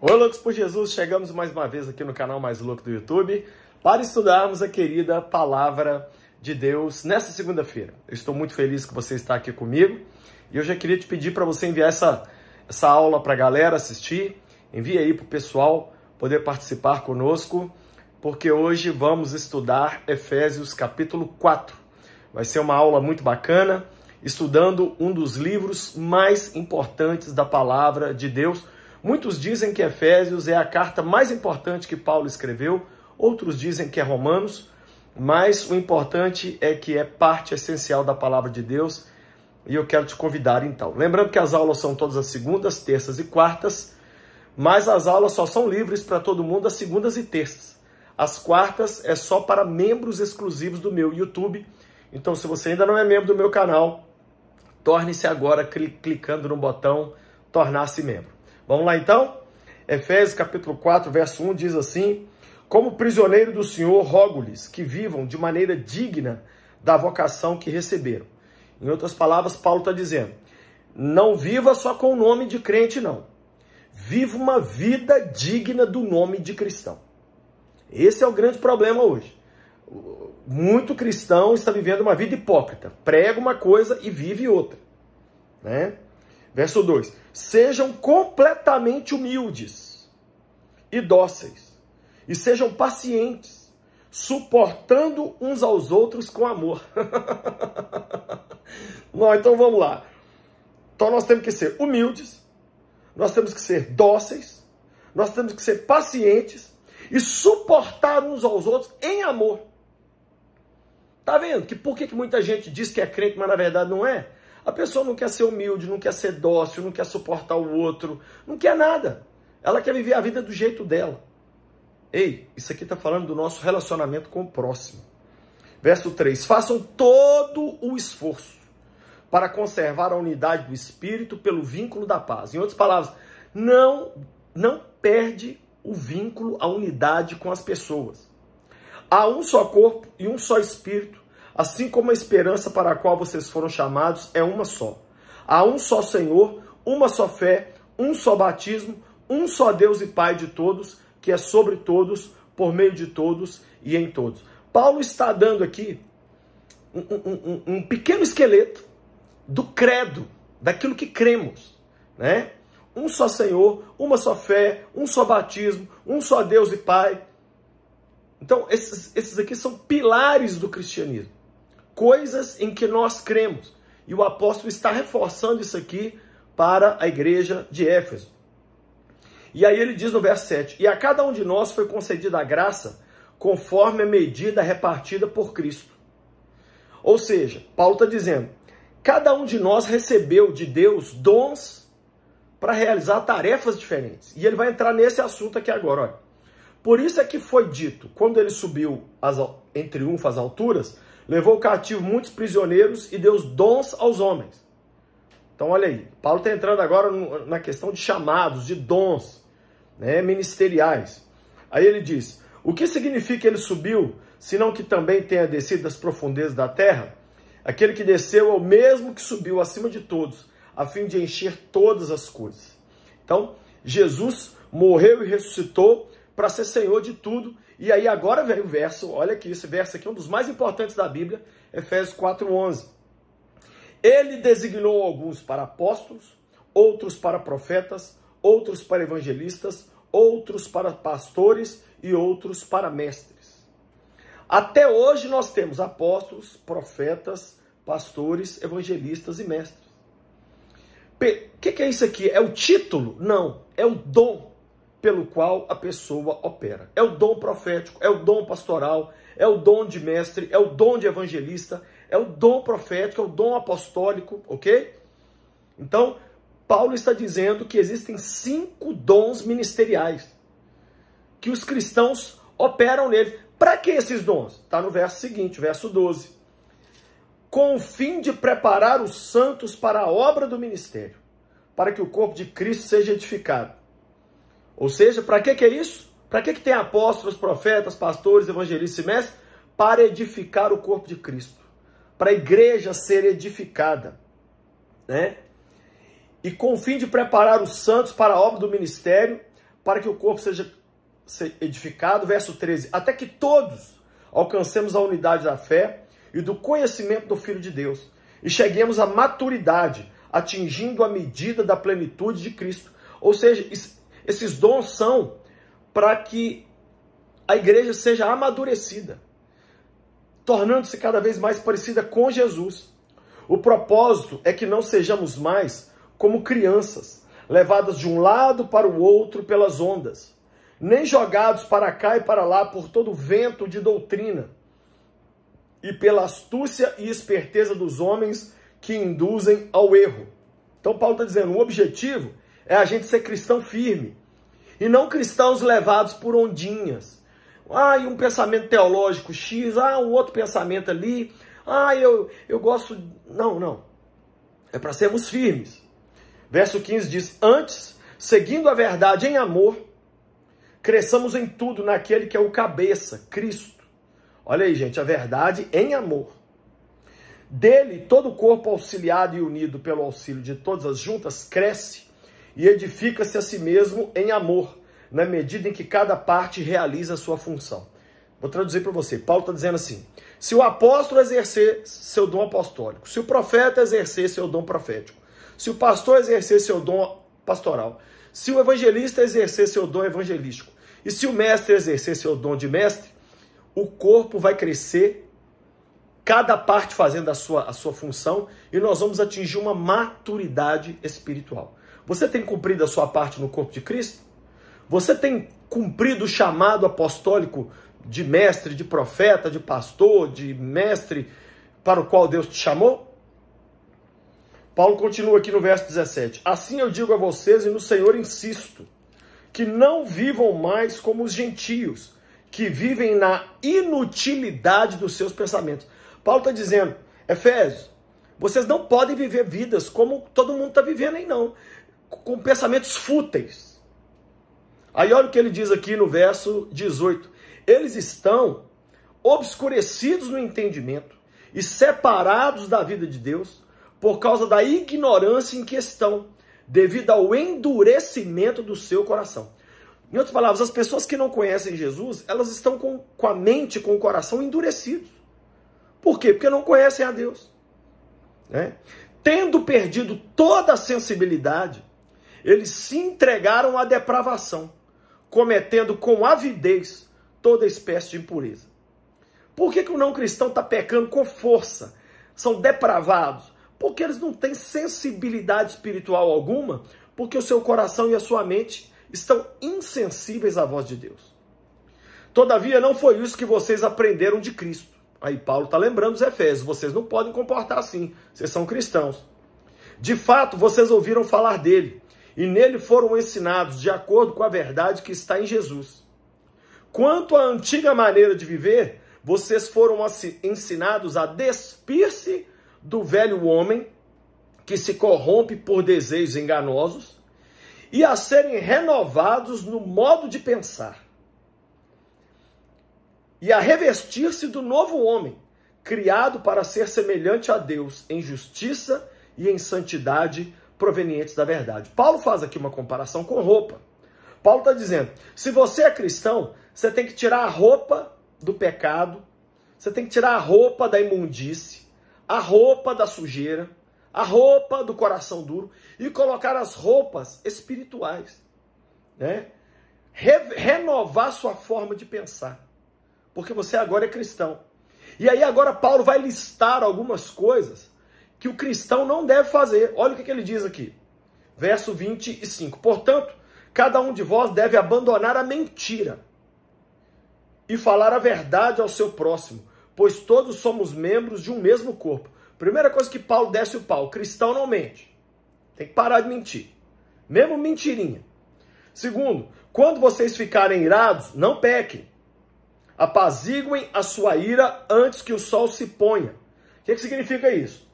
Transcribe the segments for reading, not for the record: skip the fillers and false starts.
Oi, loucos por Jesus, chegamos mais uma vez aqui no canal Mais Louco do YouTube para estudarmos a querida Palavra de Deus nessa segunda-feira. Eu estou muito feliz que você está aqui comigo e eu já queria te pedir para você enviar essa aula para a galera assistir, envia aí para o pessoal poder participar conosco, porque hoje vamos estudar Efésios capítulo 4. Vai ser uma aula muito bacana, estudando um dos livros mais importantes da Palavra de Deus. Muitos dizem que Efésios é a carta mais importante que Paulo escreveu, outros dizem que é Romanos, mas o importante é que é parte essencial da Palavra de Deus e eu quero te convidar então. Lembrando que as aulas são todas as segundas, terças e quartas, mas as aulas só são livres para todo mundo às segundas e terças. As quartas é só para membros exclusivos do meu YouTube, então se você ainda não é membro do meu canal, torne-se agora clicando no botão tornar-se membro. Vamos lá então? Efésios capítulo 4, verso 1 diz assim: como prisioneiro do Senhor, rogo-lhes que vivam de maneira digna da vocação que receberam. Em outras palavras, Paulo está dizendo, não viva só com o nome de crente, não. Viva uma vida digna do nome de cristão. Esse é o grande problema hoje. Muito cristão está vivendo uma vida hipócrita. Prega uma coisa e vive outra, né? Verso 2. Sejam completamente humildes e dóceis, e sejam pacientes, suportando uns aos outros com amor. Bom, então vamos lá. Então nós temos que ser humildes, nós temos que ser dóceis, nós temos que ser pacientes e suportar uns aos outros em amor. Tá vendo? Que por que muita gente diz que é crente, mas na verdade não é? A pessoa não quer ser humilde, não quer ser dócil, não quer suportar o outro, não quer nada. Ela quer viver a vida do jeito dela. Ei, isso aqui está falando do nosso relacionamento com o próximo. Verso 3. Façam todo o esforço para conservar a unidade do Espírito pelo vínculo da paz. Em outras palavras, não perde o vínculo, a unidade com as pessoas. Há um só corpo e um só Espírito, assim como a esperança para a qual vocês foram chamados é uma só. Há um só Senhor, uma só fé, um só batismo, um só Deus e Pai de todos, que é sobre todos, por meio de todos e em todos. Paulo está dando aqui um pequeno esqueleto do credo, daquilo que cremos, né? Um só Senhor, uma só fé, um só batismo, um só Deus e Pai. Então, esses aqui são pilares do cristianismo. Coisas em que nós cremos. E o apóstolo está reforçando isso aqui para a igreja de Éfeso. E aí ele diz no verso 7, e a cada um de nós foi concedida a graça conforme a medida repartida por Cristo. Ou seja, Paulo está dizendo, cada um de nós recebeu de Deus dons para realizar tarefas diferentes. E ele vai entrar nesse assunto aqui agora, olha. Por isso é que foi dito, quando ele subiu em triunfo às alturas, levou cativo muitos prisioneiros e deu dons aos homens. Então olha aí, Paulo está entrando agora na questão de chamados, de dons, né, ministeriais. Aí ele diz, o que significa ele subiu, senão que também tenha descido das profundezas da terra? Aquele que desceu é o mesmo que subiu acima de todos, a fim de encher todas as coisas. Então, Jesus morreu e ressuscitou para ser Senhor de tudo. E aí agora vem o verso, olha aqui, esse verso aqui é um dos mais importantes da Bíblia, Efésios 4:11. Ele designou alguns para apóstolos, outros para profetas, outros para evangelistas, outros para pastores e outros para mestres. Até hoje nós temos apóstolos, profetas, pastores, evangelistas e mestres. O que é isso aqui? É o título? Não, é o dom pelo qual a pessoa opera. É o dom profético, é o dom pastoral, é o dom de mestre, é o dom de evangelista, é o dom profético, é o dom apostólico, ok? Então, Paulo está dizendo que existem 5 dons ministeriais que os cristãos operam neles. Para que esses dons? Está no verso seguinte, verso 12. Com o fim de preparar os santos para a obra do ministério, para que o corpo de Cristo seja edificado. Ou seja, para que é isso? Para que tem apóstolos, profetas, pastores, evangelistas e mestres? Para edificar o corpo de Cristo. Para a igreja ser edificada, né? E com o fim de preparar os santos para a obra do ministério, para que o corpo seja edificado, verso 13, até que todos alcancemos a unidade da fé e do conhecimento do Filho de Deus, e cheguemos à maturidade, atingindo a medida da plenitude de Cristo. Ou seja, esses dons são para que a igreja seja amadurecida, tornando-se cada vez mais parecida com Jesus. O propósito é que não sejamos mais como crianças, levadas de um lado para o outro pelas ondas, nem jogados para cá e para lá por todo o vento de doutrina, e pela astúcia e esperteza dos homens que induzem ao erro. Então Paulo está dizendo, o objetivo é a gente ser cristão firme, e não cristãos levados por ondinhas. E um pensamento teológico X, um outro pensamento ali, eu gosto... Não. É para sermos firmes. Verso 15 diz, antes, seguindo a verdade em amor, cresçamos em tudo naquele que é o cabeça, Cristo. Olha aí, gente, a verdade em amor. Dele, todo o corpo auxiliado e unido pelo auxílio de todas as juntas, cresce e edifica-se a si mesmo em amor, na medida em que cada parte realiza a sua função. Vou traduzir para você. Paulo está dizendo assim, se o apóstolo exercer seu dom apostólico, se o profeta exercer seu dom profético, se o pastor exercer seu dom pastoral, se o evangelista exercer seu dom evangelístico, e se o mestre exercer seu dom de mestre, o corpo vai crescer, cada parte fazendo a sua função, e nós vamos atingir uma maturidade espiritual. Você tem cumprido a sua parte no corpo de Cristo? Você tem cumprido o chamado apostólico de mestre, de profeta, de pastor, de mestre para o qual Deus te chamou? Paulo continua aqui no verso 17. Assim eu digo a vocês e no Senhor insisto, que não vivam mais como os gentios, que vivem na inutilidade dos seus pensamentos. Paulo está dizendo, Efésios, vocês não podem viver vidas como todo mundo está vivendo aí não, com pensamentos fúteis. Aí olha o que ele diz aqui no verso 18. Eles estão obscurecidos no entendimento e separados da vida de Deus por causa da ignorância em que estão, devido ao endurecimento do seu coração. Em outras palavras, as pessoas que não conhecem Jesus, elas estão com a mente, com o coração endurecidos. Por quê? Porque não conhecem a Deus. Tendo perdido toda a sensibilidade, eles se entregaram à depravação, cometendo com avidez toda espécie de impureza. Por que o não cristão está pecando com força? São depravados. Porque eles não têm sensibilidade espiritual alguma, porque o seu coração e a sua mente estão insensíveis à voz de Deus. Todavia, não foi isso que vocês aprenderam de Cristo. Aí Paulo está lembrando os Efésios, vocês não podem comportar assim, vocês são cristãos. De fato, vocês ouviram falar dele, e nele foram ensinados de acordo com a verdade que está em Jesus. Quanto à antiga maneira de viver, vocês foram ensinados a despir-se do velho homem que se corrompe por desejos enganosos e a serem renovados no modo de pensar e a revestir-se do novo homem, criado para ser semelhante a Deus em justiça e em santidade provenientes da verdade. Paulo faz aqui uma comparação com roupa. Paulo está dizendo, se você é cristão, você tem que tirar a roupa do pecado, você tem que tirar a roupa da imundície, a roupa da sujeira, a roupa do coração duro e colocar as roupas espirituais, renovar sua forma de pensar, porque você agora é cristão. E aí agora Paulo vai listar algumas coisas que o cristão não deve fazer. Olha o que ele diz aqui, verso 25. Portanto, cada um de vós deve abandonar a mentira e falar a verdade ao seu próximo, pois todos somos membros de um mesmo corpo. Primeira coisa que Paulo desce o pau, cristão não mente. Tem que parar de mentir. Mesmo mentirinha. Segundo, quando vocês ficarem irados, não pequem. Apaziguem a sua ira antes que o sol se ponha. O que significa isso?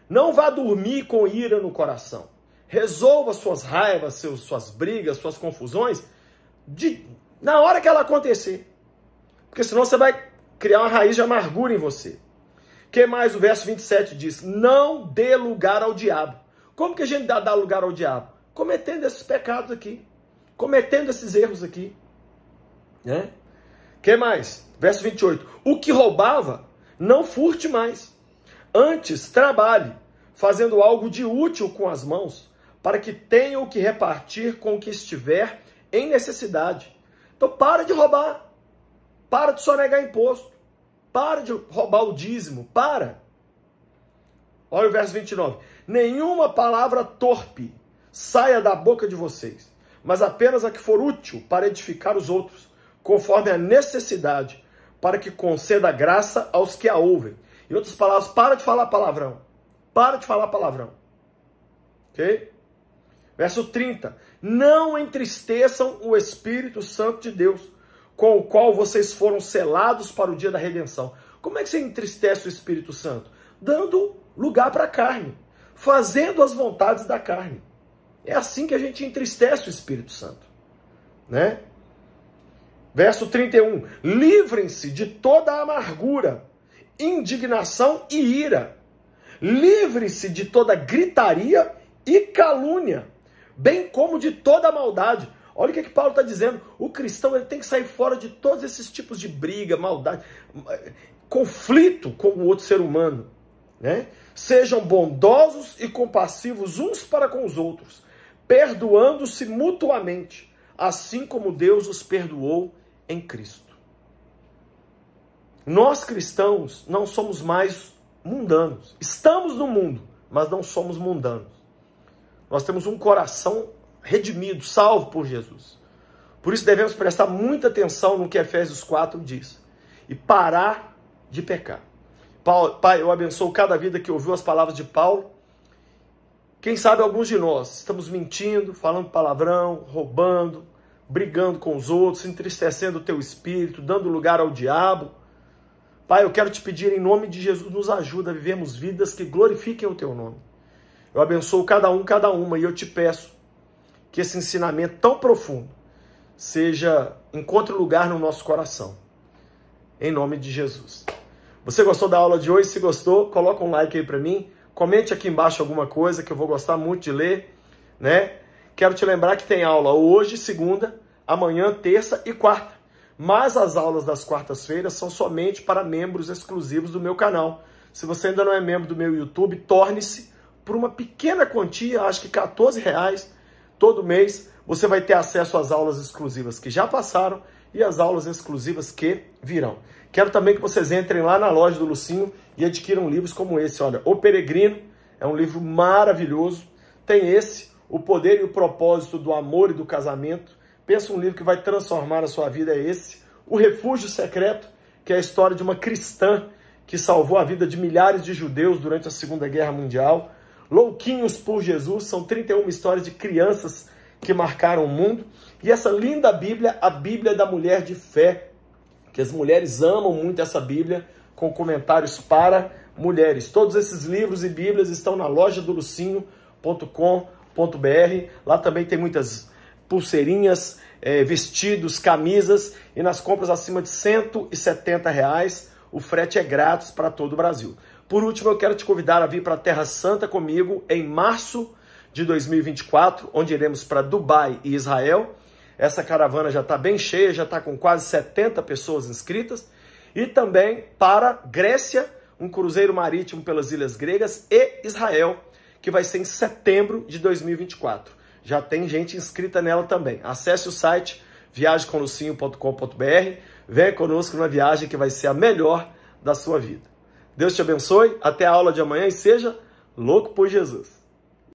Não vá dormir com ira no coração. Resolva suas raivas, suas brigas, suas confusões na hora que ela acontecer. Porque senão você vai criar uma raiz de amargura em você. O que mais o verso 27 diz? Não dê lugar ao diabo. Como que a gente dá lugar ao diabo? Cometendo esses pecados aqui. cometendo esses erros aqui. Né? Que mais? Verso 28. O que roubava, não furte mais. Antes, trabalhe, fazendo algo de útil com as mãos, para que tenha o que repartir com o que estiver em necessidade. Então, para de roubar. Para de sonegar imposto. Para de roubar o dízimo. Para. Olha o verso 29. Nenhuma palavra torpe saia da boca de vocês, mas apenas a que for útil para edificar os outros, conforme a necessidade, para que conceda graça aos que a ouvem. Em outras palavras, para de falar palavrão. Para de falar palavrão. Ok? Verso 30. Não entristeçam o Espírito Santo de Deus, com o qual vocês foram selados para o dia da redenção. Como é que você entristece o Espírito Santo? Dando lugar para a carne. Fazendo as vontades da carne. É assim que a gente entristece o Espírito Santo. Né? Verso 31. Livrem-se de toda a amargura, indignação e ira. Livrem-se de toda gritaria e calúnia, bem como de toda a maldade. Olha o que Paulo está dizendo. O cristão ele tem que sair fora de todos esses tipos de briga, maldade, conflito com o outro ser humano. Né? Sejam bondosos e compassivos uns para com os outros, perdoando-se mutuamente, assim como Deus os perdoou em Cristo. Nós cristãos não somos mais mundanos. Estamos no mundo, mas não somos mundanos. Nós temos um coração redimido, salvo por Jesus. Por isso devemos prestar muita atenção no que Efésios 4 diz. E parar de pecar. Pai, eu abençoo cada vida que ouviu as palavras de Paulo. Quem sabe alguns de nós estamos mentindo, falando palavrão, roubando, brigando com os outros, entristecendo o teu espírito, dando lugar ao diabo. Pai, eu quero te pedir em nome de Jesus, nos ajuda a vivermos vidas que glorifiquem o teu nome. Eu abençoo cada um, cada uma, e eu te peço que esse ensinamento tão profundo encontre lugar no nosso coração. Em nome de Jesus. Você gostou da aula de hoje? Se gostou, coloca um like aí para mim. Comente aqui embaixo alguma coisa que eu vou gostar muito de ler, né? Quero te lembrar que tem aula hoje, segunda, amanhã, terça e quarta. Mas as aulas das quartas-feiras são somente para membros exclusivos do meu canal. Se você ainda não é membro do meu YouTube, torne-se por uma pequena quantia, acho que R$14 todo mês. Você vai ter acesso às aulas exclusivas que já passaram e às aulas exclusivas que virão. Quero também que vocês entrem lá na loja do Lucinho e adquiram livros como esse. Olha, O Peregrino é um livro maravilhoso. Tem esse, O Poder e o Propósito do Amor e do Casamento. Pensa um livro que vai transformar a sua vida, é esse. O Refúgio Secreto, que é a história de uma cristã que salvou a vida de milhares de judeus durante a Segunda Guerra Mundial. Louquinhos por Jesus, são 31 histórias de crianças que marcaram o mundo. E essa linda Bíblia, a Bíblia da Mulher de Fé, que as mulheres amam muito essa Bíblia, com comentários para mulheres. Todos esses livros e Bíblias estão na loja do Lucinho.com.br. Lá também tem muitas pulseirinhas, vestidos, camisas, e nas compras acima de R$170, o frete é grátis para todo o Brasil. Por último, eu quero te convidar a vir para a Terra Santa comigo em março de 2024, onde iremos para Dubai e Israel. Essa caravana já está bem cheia, já está com quase 70 pessoas inscritas. E também para Grécia, um cruzeiro marítimo pelas Ilhas Gregas, e Israel, que vai ser em setembro de 2024. Já tem gente inscrita nela também. Acesse o site viagemcomlucinho.com.br. Venha conosco numa viagem que vai ser a melhor da sua vida. Deus te abençoe, até a aula de amanhã e seja louco por Jesus.